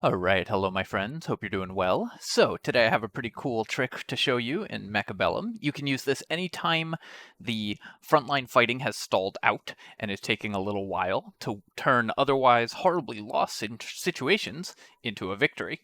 Alright, hello my friends, hope you're doing well. So, today I have a pretty cool trick to show you in Mechabellum. You can use this anytime the frontline fighting has stalled out and is taking a little while to turn otherwise horribly lost situations into a victory.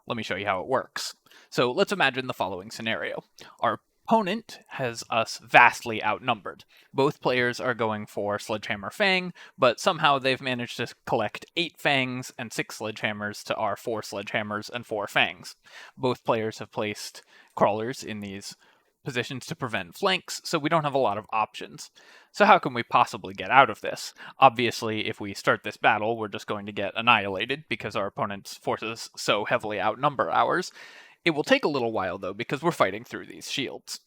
Let me show you how it works. So, let's imagine the following scenario. Our opponent has us vastly outnumbered. Both players are going for Sledgehammer Fang, but somehow they've managed to collect 8 Fangs and 6 Sledgehammers to our 4 Sledgehammers and 4 Fangs. Both players have placed crawlers in these positions to prevent flanks, so we don't have a lot of options. So how can we possibly get out of this? Obviously, if we start this battle, we're just going to get annihilated because our opponent's forces so heavily outnumber ours. It will take a little while, though, because we're fighting through these shields.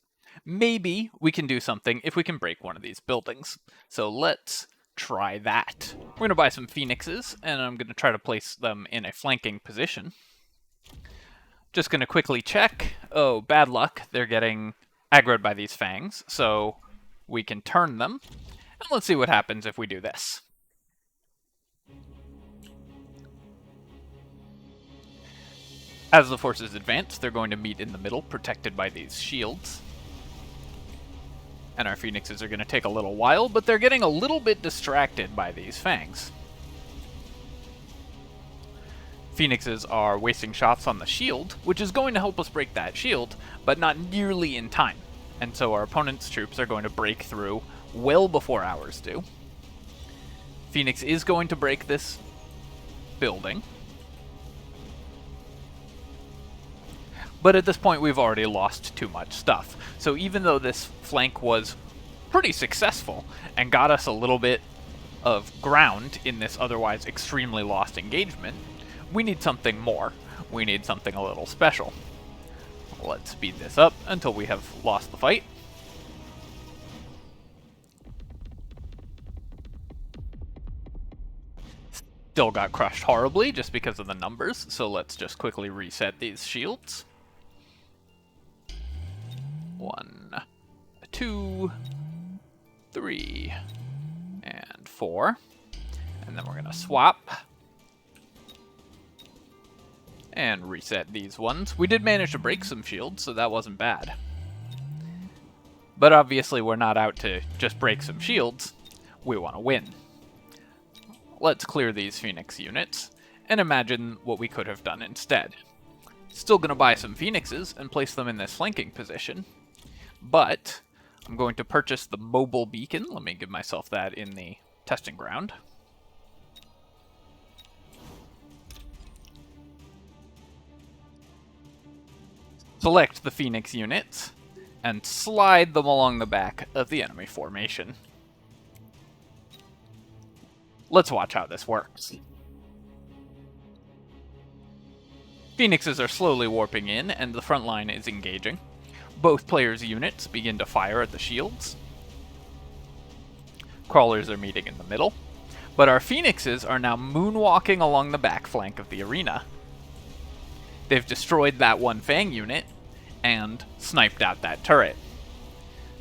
Maybe we can do something if we can break one of these buildings. So let's try that. We're going to buy some Phoenixes, and I'm going to try to place them in a flanking position. Just going to quickly check. Oh, bad luck. They're getting aggroed by these Fangs, so we can turn them. And let's see what happens if we do this. As the forces advance, they're going to meet in the middle, protected by these shields. And our Phoenixes are going to take a little while, but they're getting a little bit distracted by these Fangs. Phoenixes are wasting shots on the shield, which is going to help us break that shield, but not nearly in time. And so our opponent's troops are going to break through well before ours do. Phoenix is going to break this building. But at this point, we've already lost too much stuff. So even though this flank was pretty successful and got us a little bit of ground in this otherwise extremely lost engagement, we need something more. We need something a little special. Let's speed this up until we have lost the fight. Still got crushed horribly just because of the numbers, so let's just quickly reset these shields. 1, 2, 3, and 4. And then we're going to swap and reset these ones. We did manage to break some shields, so that wasn't bad. But obviously we're not out to just break some shields. We want to win. Let's clear these Phoenix units and imagine what we could have done instead. Still going to buy some Phoenixes and place them in this flanking position. But I'm going to purchase the mobile beacon. Let me give myself that in the testing ground. Select the Phoenix units and slide them along the back of the enemy formation. Let's watch how this works. Phoenixes are slowly warping in, and the front line is engaging. Both players' units begin to fire at the shields. Crawlers are meeting in the middle. But our Phoenixes are now moonwalking along the back flank of the arena. They've destroyed that one Fang unit and sniped out that turret.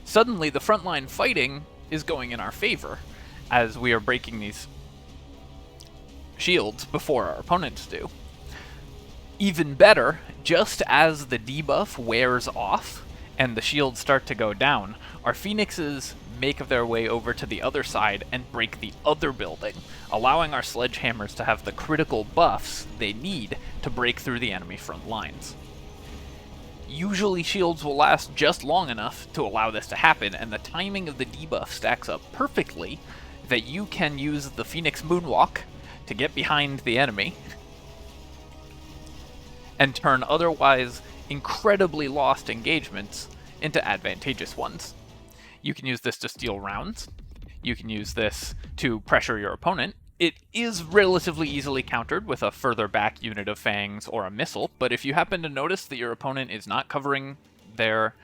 Suddenly, the frontline fighting is going in our favor, as we are breaking these shields before our opponents do. Even better, just as the debuff wears off and the shields start to go down, our Phoenixes make their way over to the other side and break the other building, allowing our Sledgehammers to have the critical buffs they need to break through the enemy front lines. Usually shields will last just long enough to allow this to happen, and the timing of the debuff stacks up perfectly that you can use the Phoenix Moonwalk to get behind the enemy and turn otherwise incredibly lost engagements into advantageous ones. You can use this to steal rounds. You can use this to pressure your opponent. It is relatively easily countered with a further back unit of Fangs or a missile, but if you happen to notice that your opponent is not covering their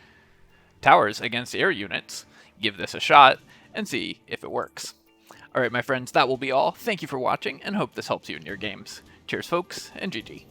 towers against air units, give this a shot and see if it works. Alright my friends, that will be all. Thank you for watching and hope this helps you in your games. Cheers folks, and GG.